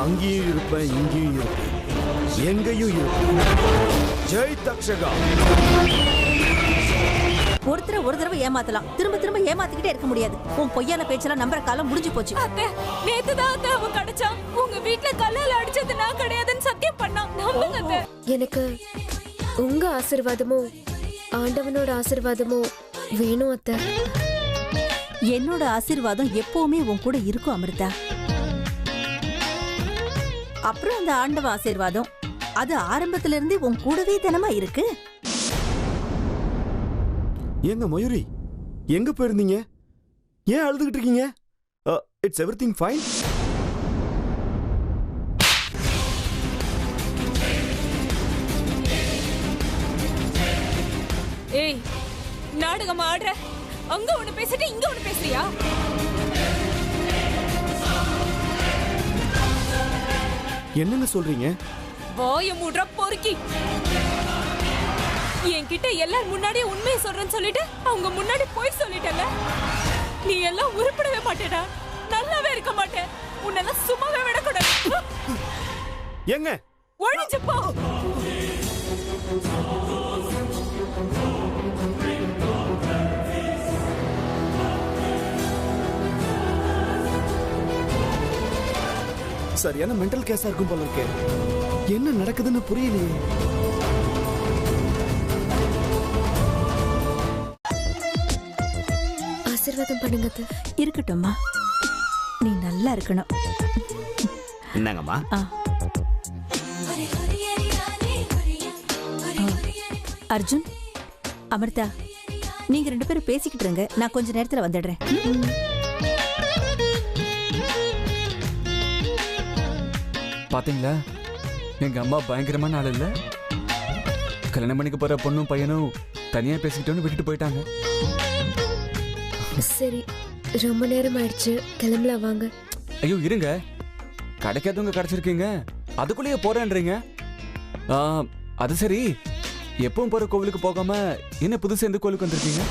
அங்கேயும் இருப்பேன், இங்கேயும் இருப்பேன், எங்கேயும் இருப்பேன். ஜெய் தக்ஷகா. ஒருத்தர ஒரு தடவை ஏமாத்தலாம், திரும்ப திரும்ப ஏமாத்திக்கிட்டே இருக்க முடியாது. உன் பொய்யான பேச்செல்லாம் நம்புற காலம் முடிஞ்சு போச்சு. அத்தை, நேத்துதான் அத்தை அவன் கிடைச்சான். உங்க வீட்ல கல்லால அடிச்சது நான் கிடையாதுன்னு சத்தியம் பண்ணான். நம்புங்க அத்தை. எனக்கு உங்க ஆசீர்வாதமும் ஆண்டவனோட ஆசீர்வாதமும் வேணும் அத்தை. என்னோட ஆசீர்வாதம் எப்பவுமே உன் கூட இருக்கும் அமிர்தா. அப்புறம் அந்த ஆண்டவ ஆசீர்வாதம் அது ஆரம்பத்துல இருந்து உன் கூடவே தினமா இருக்கு. ஏங்க மயூரி, எங்க போயிருந்தீங்க? ஏன் அழுதுகிட்டு இருக்கீங்க? It's everything fine. ஏய், நாடகம் ஆடுற? அங்க ஒண்ணு பேசிட்டு இங்க ஒண்ணு பேசுறியா? என்னங்க சொல்றீங்க? வாய மூடுற பொறுக்கி. என்கிட்ட எல்லாரும் முன்னாடியே உண்மையை சொல்றேன்னு சொல்லிட்டு அவங்க முன்னாடி போய் சொல்லிட்டல. நீ எல்லாம் உருப்படவே மாட்டேடா, நல்லாவே இருக்க மாட்டே. உன்னெல்லாம் சும்மாவே விடக்கூடாது. ஏங்க ஒழிஞ்சு போ. சரியான மென்டல் கேஸா இருக்கும் போல இருக்கே. என்ன நடக்குதுன்னு புரியலையே. ஆசீர்வாதம் பண்ணுங்க அத்தை. இருக்கட்டும்மா, நீ நல்லா இருக்கணும். என்னங்கம்மா? அர்ஜுன், அமிர்தா, நீங்க ரெண்டு பேரும் பேசிக்கிட்டு இருங்க, நான் கொஞ்ச நேரத்துல வந்துடுறேன். பாத்தீங்களா, எங்க அம்மா பயங்கரமான ஆள் இல்ல. கல்யாணம் பண்ணிக்க போற பொண்ணும் பையனும் தனியா பேசிக்கிட்டோன்னு விட்டுட்டு போயிட்டாங்க. சரி, ரொம்ப நேரம் ஆயிடுச்சு, கிளம்பலாம் வாங்க. ஐயோ இருங்க, கிடைக்காதவங்க கிடைச்சிருக்கீங்க, அதுக்குள்ளேயே போறேன்றீங்க. அது சரி, எப்பவும் போற கோவிலுக்கு போகாம என்ன புதுசா எந்த கோவிலுக்கு வந்திருக்கீங்க?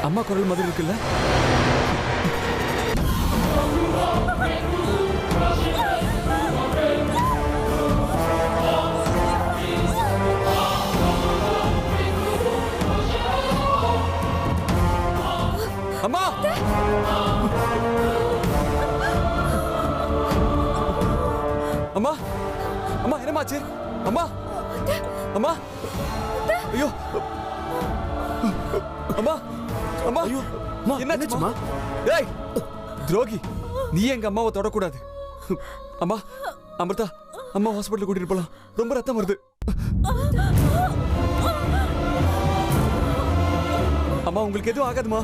அம்மா குரல் மாதிரி இருக்குல்ல? அம்மா, அம்மா, அம்மா, என்னமாச்சு? அம்மா, அம்மா, ஐயோ, அம்மா, அம்மா, ஐயோ, என்னாச்சுமா? ஏய் துரோகி, நீ எங்க அம்மாவை தொடக்கூடாது. அம்மா, அமிர்தா, அம்மா ஹாஸ்பிட்டல் கூட்டிட்டு போலாம், ரொம்ப ரத்தம் வருது. அம்மா, உங்களுக்கு எதுவும் ஆகாதுமா?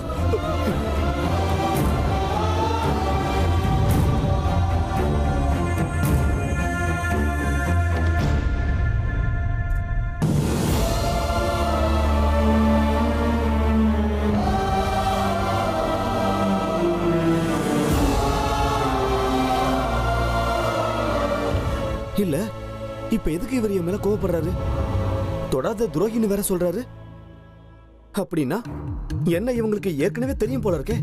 இல்ல, இப்ப எதுக்கு இவர் என் மேல கோவப்படுறாரு? தொடாத துரோகின்னு வேற சொல்றாரு. அப்படின்னா என்ன இவங்களுக்கு ஏற்கனவே தெரியும் போல இருக்கே.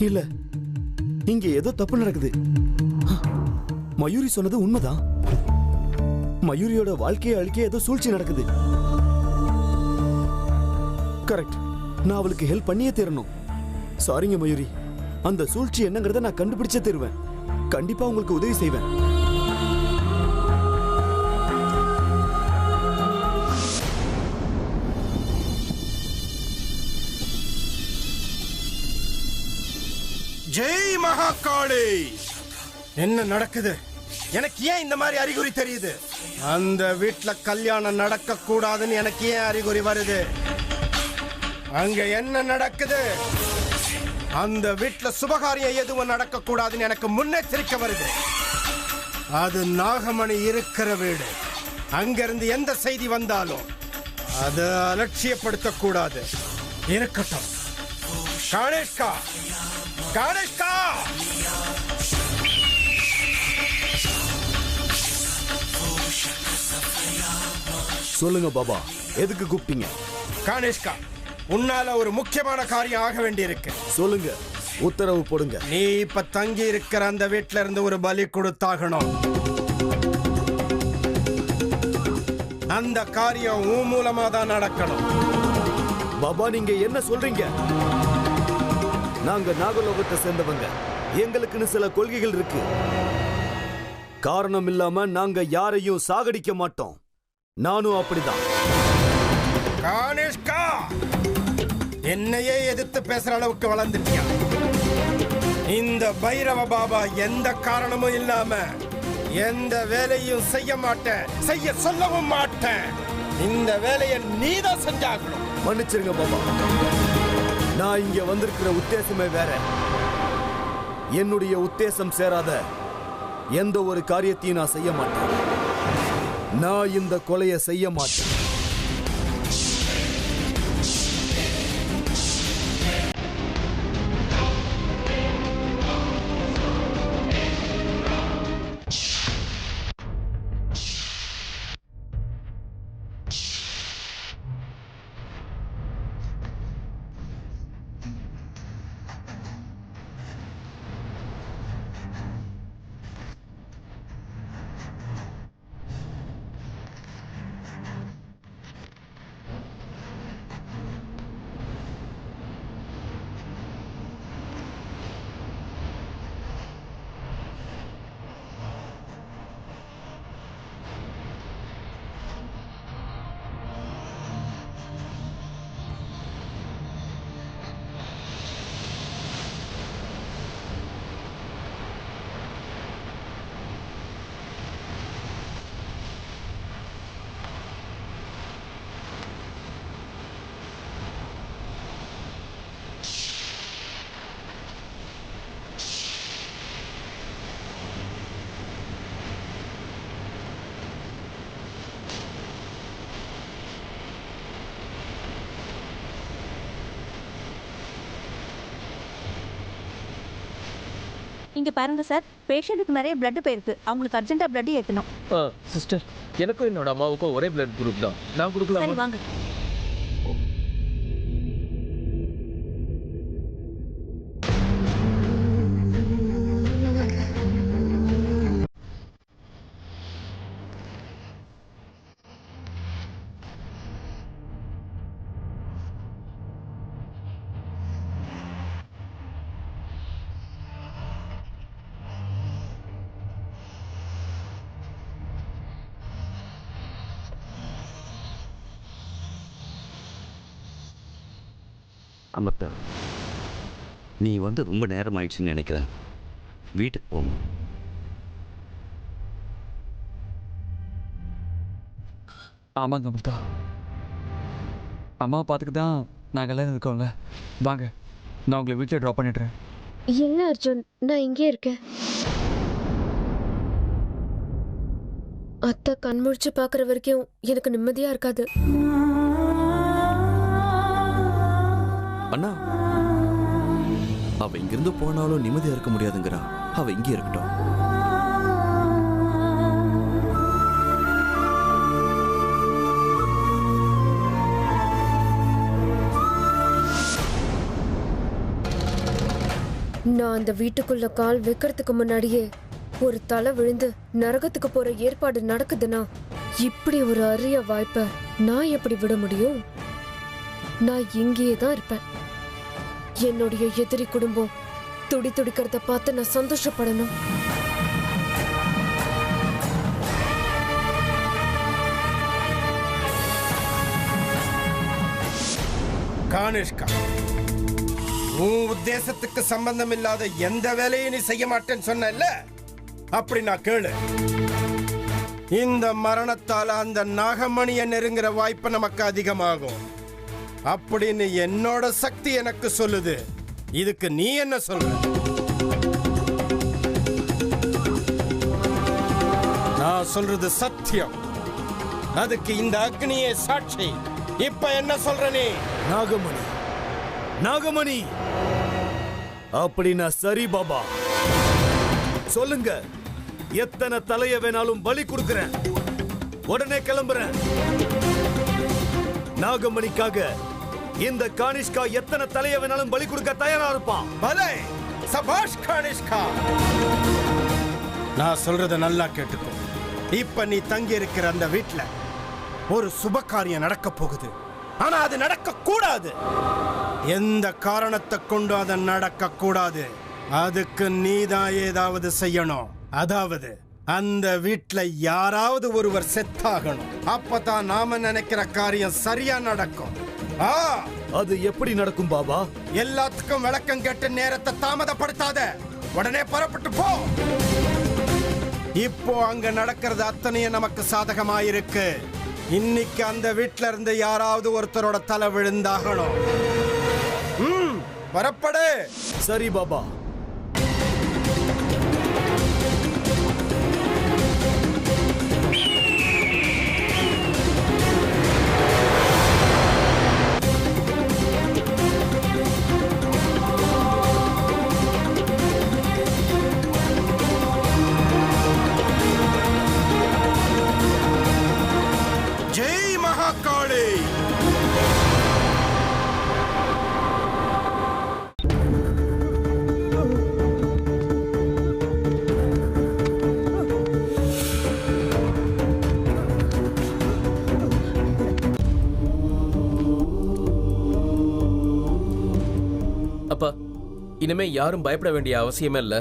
இல்ல, இங்க ஏதோ தப்பு நடக்குது. மயூரி சொன்னது உண்மைதான். மயூரியோட வாழ்க்கையை அழிக்க ஏதோ சூழ்ச்சி நடக்குது. கரெக்ட், நான் அவளுக்கு ஹெல்ப் பண்ணியே தீரணும். சாரிங்க மயூரி, அந்த சூழ்ச்சி என்னங்கறத நான் கண்டுபிடிச்சே தருவேன். கண்டிப்பா உங்களுக்கு உதவி செய்வேன். ஜெய் மகாகாளி. என்ன நடக்குது? எனக்கு ஏன் இந்த மாதிரி அறிகுறி தெரியுது? அந்த வீட்டுல கல்யாணம் நடக்க கூடாதுன்னு எனக்கு ஏன் அறிகுறி வருது? அங்க என்ன நடக்குது? அந்த வீட்டுல சுபகாரியம் எதுவும் நடக்க கூடாதுன்னு எனக்கு முன்னெச்சரிக்கை வருது. அது நாகமணி இருக்கிற வீடு. அங்கிருந்து எந்த செய்தி வந்தாலும் அதை அலட்சியப்படுத்த கூடாது. இருக்கட்டும். கணேஷ்கா, கணேஷ்கா, சொல்லுங்க பாபா, எதுக்கு கூப்பிட்டீங்க? கணேஷ்கா, உன்னால ஒரு முக்கியமான காரியம் ஆக வேண்டி இருக்கு. சொல்லுங்க, உத்தரவு போடுங்க. நீ இப்ப தங்கி இருக்கிற அந்த வீட்ல இருந்து ஒரு பலி கொடுத்தாகணும். அந்த காரியம் உன் மூலமா தான் நடக்கணும். பாபா, நீங்க என்ன சொல்றீங்க? நாங்க நாகலோகத்தை சேர்ந்தவங்க. எங்களுக்குன்னு சில கொள்கைகள் இருக்கு. காரணம் இல்லாம நாங்க யாரையும் சாகடிக்க மாட்டோம். நானும் அப்படிதான். கணேஷ்கா, என்னையே எதிர்த்து பேசுற அளவுக்கு வளர்ந்துட்டியா? இந்த பைரவ பாபா எந்த காரணமும் இல்லாம எந்த வேலையும் செய்ய மாட்டேன், செய்ய சொல்லவும் மாட்டேன். இந்த வேலையை நீதான் செஞ்சாகணும். மன்னிச்சிருங்க பாபா, நான் இங்க வந்திருக்கிற உத்தேசமே வேற. என்னுடைய உத்தேசம் சேராத எந்த ஒரு காரியத்தையும் நான் செய்ய மாட்டேன். நான் இந்த கொலையை செய்ய மாட்டேன். இங்க பாருங்க சார், பேஷண்ட்டுக்கு நிறைய பிளட் போயிருக்கு. அவங்களுக்கு அர்ஜென்ட்டா பிளட் ஏற்றணும். சிஸ்டர், எனக்கும் என்னோட அம்மாவுக்கும் ஒரே பிளட் குரூப் தான். நான் சரி கொடுக்கலாம். வாங்க. அமர்த்தா, நீ வந்து ரொம்ப நேரம் ஆயிடுச்சுன்னு நினைக்கிறேன். வீட்டுக்கு போகணும். ஆமாங்க அமிர்தா, அம்மாவை பார்த்துக்கு தான் நாங்கள்லாம் இருக்கோம்ல. வாங்க, நான் உங்களை வீட்டில் ட்ராப் பண்ணிடுறேன். இல்லை அர்ஜுன், நான் இங்கே இருக்கேன். அத்தை கண்முழிச்சு பார்க்குற வரைக்கும் எனக்கு நிம்மதியா இருக்காது. அண்ணா, அவ இங்கிருந்து போனாலும் நிம்மதியா இருக்க முடியாதுங்கிறா. அவ இங்கே இருக்கட்டும். நான் அந்த வீட்டுக்குள்ள கால் வைக்கிறதுக்கு முன்னாடியே ஒரு தலை விழுந்து நரகத்துக்கு போற ஏற்பாடு நடக்குதுன்னா இப்படி ஒரு அரிய வாய்ப்பை நான் எப்படி விட முடியும்? நான் இங்கேயே தான் இருப்பேன். என்னுடைய எதிரி குடும்பம் துடி துடிக்கிறத பார்த்து நான் சந்தோஷப்படணும். கணேஷ்கா, உன் உத்தேசத்துக்கு சம்பந்தம் இல்லாத எந்த வேலையும் நீ செய்ய மாட்டேன்னு சொன்ன. அப்படின்னா கேளு. இந்த மரணத்தால அந்த நாகமணியை நெருங்குற வாய்ப்பு நமக்கு அதிகமாகும் அப்படின்னு என்னோட சக்தி எனக்கு சொல்லுது. இதுக்கு நீ என்ன சொல்ற? நான் சொல்றது சத்தியம். அதுக்கு இந்த அக்னியே சாட்சி. இப்ப என்ன சொல்ற நீ? நாகமணி, நாகமணி அப்படின்னா சரி பாபா, சொல்லுங்க. எத்தனை தலைய வேணாலும் பலி கொடுக்கிறேன். உடனே கிளம்புறேன். நாகமணிக்காக இந்த கானிஷ்கா எத்தனை தலைய வேணாலும் பலி கொடுக்க தயாரா இருப்பான். பலே, சபாஷ் கானிஷ்கா. நான் சொல்றத நல்லா கேட்டுக்கோ. இப்ப நீ தங்கி இருக்கிற அந்த வீட்டுல ஒரு சுப காரியம் நடக்க போகுது. ஆனா அது நடக்க கூடாது. எந்த காரணத்தை கொண்டு அது நடக்க கூடாது. அதுக்கு நீதான் ஏதாவது செய்யணும். அதாவது அந்த வீட்டுல யாராவது ஒருவர் செத்தாகணும். அப்பதான் நாம நினைக்கிற காரியம் சரியா நடக்கும். அது எப்படி நடக்கும் பாபா? எல்லாத்துக்கும் விளக்கம் கேட்டு நேரத்தை தாமதப்படுத்தாத. உடனே புறப்பட்டு போ. இப்போ அங்க நடக்கிறது அத்தனையும் நமக்கு சாதகமாயிருக்கு. இன்னைக்கு அந்த வீட்டுல இருந்து யாராவது ஒருத்தரோட தலை விழுந்தாகணும். புறப்படு. சரி பாபா. ஜெய் மகாகாளி. அப்பா, இனிமே யாரும் பயப்பட வேண்டிய அவசியமே இல்ல.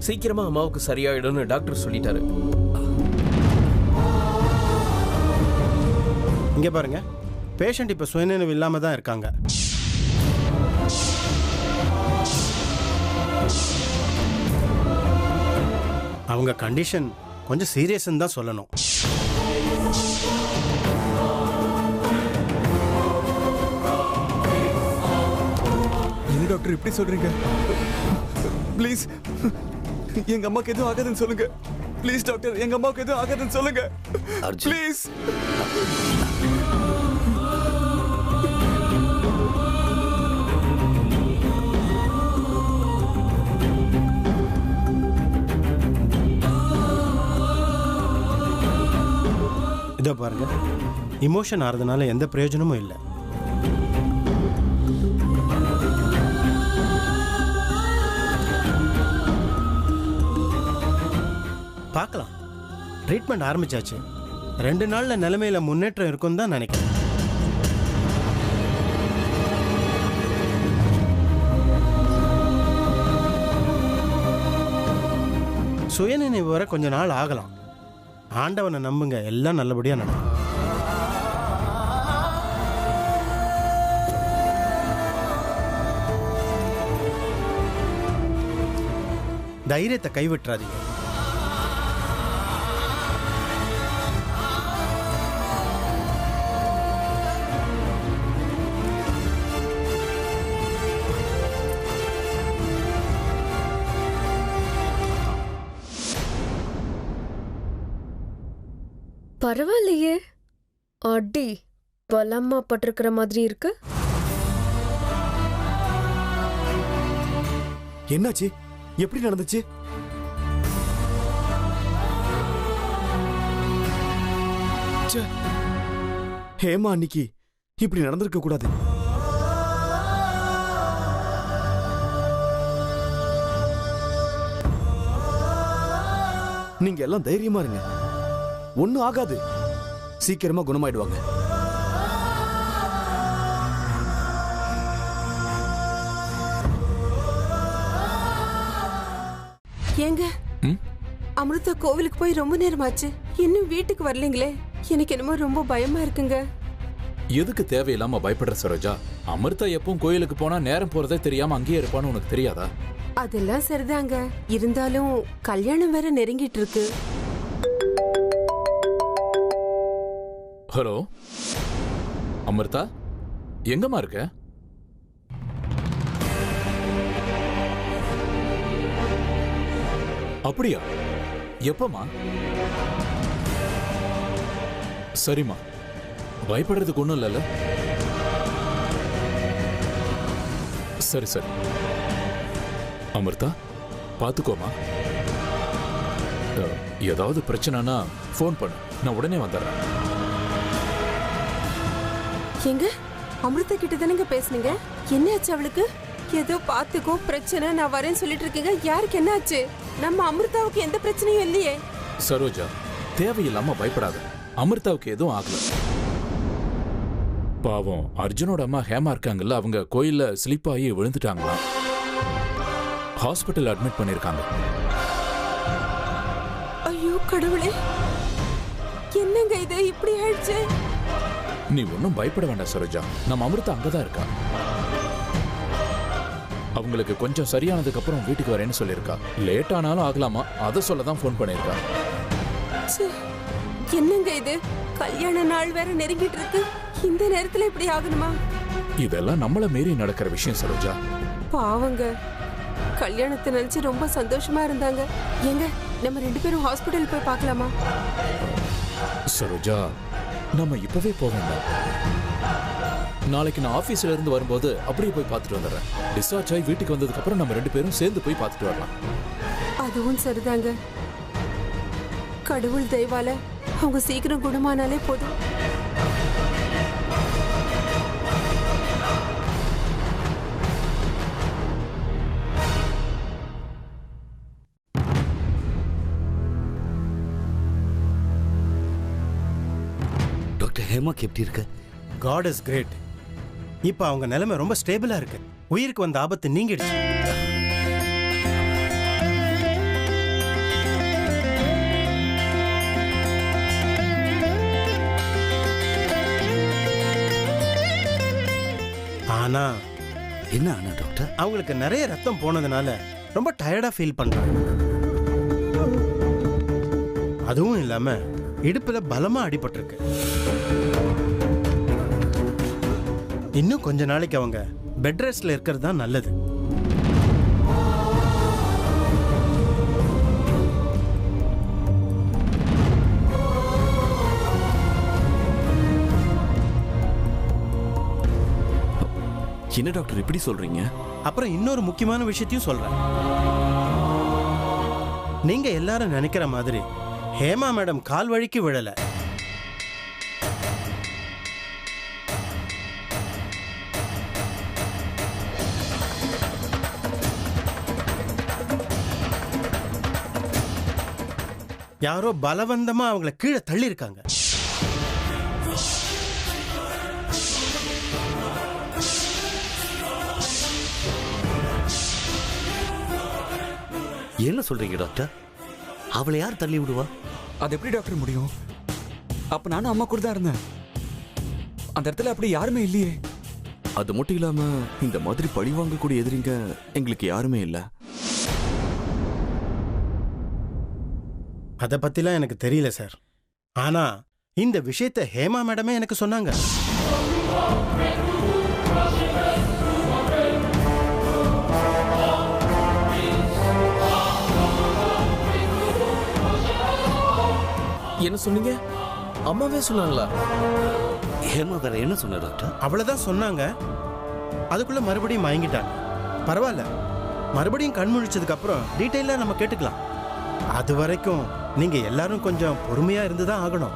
சீக்கிரமா அம்மாவுக்கு சரியாயிடும்னு டாக்டர் சொல்லிட்டாரு. இங்க பாருங்க, பேஷண்ட் இப்ப சுயநினைவு இல்லாம தான் இருக்காங்க. அவங்க கண்டிஷன் கொஞ்சம் சீரியஸ்ன்னு தான் சொல்லணும். என்ன டாக்டர் இப்படி சொல்றீங்க? ப்ளீஸ் எங்க அம்மாக்கு எதுவும் ஆகாதுன்னு சொல்லுங்க. ப்ளீஸ் டாக்டர், எங்க அம்மாவுக்கு எதுவும் ஆகாதுன்னு சொல்லுங்க. ப்ளீஸ். இதோ பாருங்க, இமோஷன் ஆறதுனால எந்த பிரயோஜனமும் இல்லை. பார்க்கலாம். ட்ரீட்மெண்ட் ஆரம்பிச்சாச்சு. 2 நாள்ல நிலைமையில முன்னேற்றம் இருக்கும் தான் நினைக்கிறேன். சுயநினைவு வர கொஞ்ச நாள் ஆகலாம். ஆண்டவனை நம்புங்க, எல்லாம் நல்லபடியா நடக்கும். தைரியத்தை கைவிட்டுறாதீங்க. பரவாயில்லையே, அடி பலமா பட்டிருக்கிற மாதிரி இருக்கு. என்னாச்சு? எப்படி நடந்துச்சு? ஹேமா அன்னைக்கு இப்படி நடந்திருக்க கூடாது. நீங்க எல்லாம் தைரியமா இருங்க. ஒண்ணும் ஆகாது. சீக்கிரமா குணமாயிடுவாங்க. ஏங்க, அமிர்தா கோவிலுக்கு போய் ரொம்ப நேரமாச்சு, இன்னும் வீட்டுக்கு வரலீங்களே. எனக்கு என்னமோ ரொம்ப பயமா இருக்குங்க. எதுக்கு தேவையில்லாம பயப்படுற சரோஜா? அமிர்தா எப்பவும் கோயிலுக்கு போனா நேரம் போறதே தெரியாம அங்கேயே இருப்பான்னு உனக்கு தெரியாதா? அதெல்லாம் சரிதாங்க. இருந்தாலும் கல்யாணம் வேற நெருங்கிட்டு இருக்கு. ஹலோ அமிர்தா, எங்கம்மா இருக்க? அப்படியா? எப்பமா? சரிம்மா, பயப்படுறதுக்கு ஒண்ணும் இல்லைல்ல? சரி சரி அமிர்தா, பாத்துக்கோமா. ஏதாவது பிரச்சனைனா ஃபோன் பண்ணு, நான் உடனே வந்துடுறேன். எங்க அமிர்தா கிட்ட தானங்க பேசுனீங்க? என்ன ஆச்சு அவளுக்கு? ஏதோ பாத்துக்கோ, பிரச்சனை, நான் வரேன்னு சொல்லிட்டு இருக்கீங்க. யாருக்கு என்ன ஆச்சு? நம்ம அமிர்தாவுக்கு எந்த பிரச்சனையும் இல்லையே. சரோஜா, தேவையில்லாம பயப்படாத. அமிர்தாவுக்கு எதுவும் ஆகல. பாவம் அர்ஜுனோட அம்மா ஹேமா இருக்காங்கல்ல, அவங்க கோயில்ல ஸ்லிப் ஆகி விழுந்துட்டாங்களாம். ஹாஸ்பிட்டல் அட்மிட் பண்ணிருக்காங்க. ஐயோ கடவுளே, என்னங்க இது இப்படி ஆயிடுச்சு? நீ ஒன்னும் பயப்பட வேண்டாம் சரோஜா, நம்ம அமிர்தா அங்கதான் இருக்கா. அவங்களுக்கு கொஞ்சம் சரியானதுக்கு அப்புறம் வீட்டுக்கு வரேன்னு சொல்லியிருக்கா. லேட் ஆனாலும் ஆகலாமா, அதை சொல்லதான் போன் பண்ணிருக்கா. என்னங்க இது? கல்யாண நாள் வேற நெருங்கிட்டு இருக்கு. இந்த நேரத்துல இப்படி ஆகணுமா? இதெல்லாம் நம்மள மீறி நடக்கிற விஷயம் சரோஜா. பாவங்க, கல்யாணத்தை நினைச்சு ரொம்ப சந்தோஷமா இருந்தாங்க. எங்க நம்ம 2 பேரும் ஹாஸ்பிடல் போய் பார்க்கலாமா? சரோஜா, நம்ம இப்பவே போக வேண்டாம். நாளைக்கு நான் ஆபீஸ்ல இருந்து வரும்போது அப்படியே போய் பார்த்துட்டு வந்துடுறேன். டிஸ்சார்ஜ் ஆகி வீட்டுக்கு வந்ததுக்கு அப்புறம் நம்ம 2 பேரும் சேர்ந்து போய் பார்த்துட்டு வரலாம். அதுவும் சரிதாங்க. கடவுள் தயவால அவங்க சீக்கிரம் குணமானாலே போதும். டாக்டர் ஹேமாக்கு எப்படி இருக்கு? God is great. இப்ப அவங்க நிலைமை ரொம்ப ஸ்டேபிளா இருக்கு. உயிருக்கு வந்த ஆபத்து நீங்கிடுச்சு. ஆனா என்ன ஆனா டாக்டர்? அவங்களுக்கு நிறைய ரத்தம் போனதுனால ரொம்ப டயர்டா ஃபீல் பண்றாங்க. அதுவும் இல்லாம இடுப்புல பலமா அடிபட்டிருக்கு. இன்னும் கொஞ்ச நாளைக்கு அவங்க பெட் ரெஸ்ட்ல இருக்கிறது தான் நல்லது. என்ன டாக்டர் இப்படி சொல்றீங்க? அப்புறம் இன்னொரு முக்கியமான விஷயத்தையும் சொல்றேன். நீங்க எல்லாரும் நினைக்கிற மாதிரி ஹேமா மேடம் கால் வழிக்கு விழல. யாரோ பலவந்தமா அவங்கள கீழே தள்ளி இருக்காங்க. என்ன சொல்றீங்க டாக்டர்? அவளை யார் தள்ளி விடுவா? அது எப்படி டாக்டர் முடியும்? அப்ப நானும் அம்மா கூட தான் இருந்தேன். அந்த இடத்துல அப்படி யாருமே இல்லையே. அது மட்டும் இல்லாம இந்த மாதிரி பழி வாங்கக்கூடிய எதிரிங்க எங்களுக்கு யாருமே இல்ல. அதை பத்திலாம் எனக்கு தெரியல சார். ஆனா இந்த விஷயத்தை ஹேமா மேடமே எனக்கு சொன்னாங்க. என்ன சொன்னீங்க? அம்மாவே சொன்னாங்களா? ஹேமா வேற என்ன சொன்ன டாக்டர்? அவ்வளவுதான் சொன்னாங்க. அதுக்குள்ள மறுபடியும் மயங்கிட்டாங்க. பரவாயில்ல, மறுபடியும் கண் முழிச்சதுக்கு அப்புறம் டீட்டெயிலா நம்ம கேட்டுக்கலாம். அது வரைக்கும் நீங்க எல்லாரும் கொஞ்சம் பொறுமையா இருந்துதான் ஆகணும்.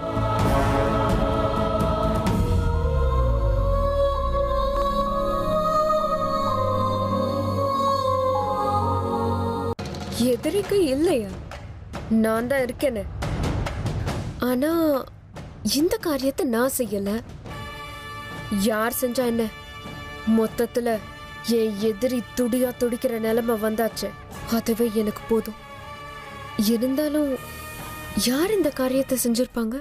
எதிரிக்கு இல்லையா? நான் தான் இருக்கேனே. ஆனா இந்த காரியத்தை நான் செய்யல. யார் செஞ்சா என்ன? மொத்தத்துல என் எதிரி துடியா துடிக்கிற நிலைமை வந்தாச்சு. அதுவே எனக்கு போதும். இருந்தாலும் யார் இந்த காரியத்தை செஞ்சிருப்பாங்க?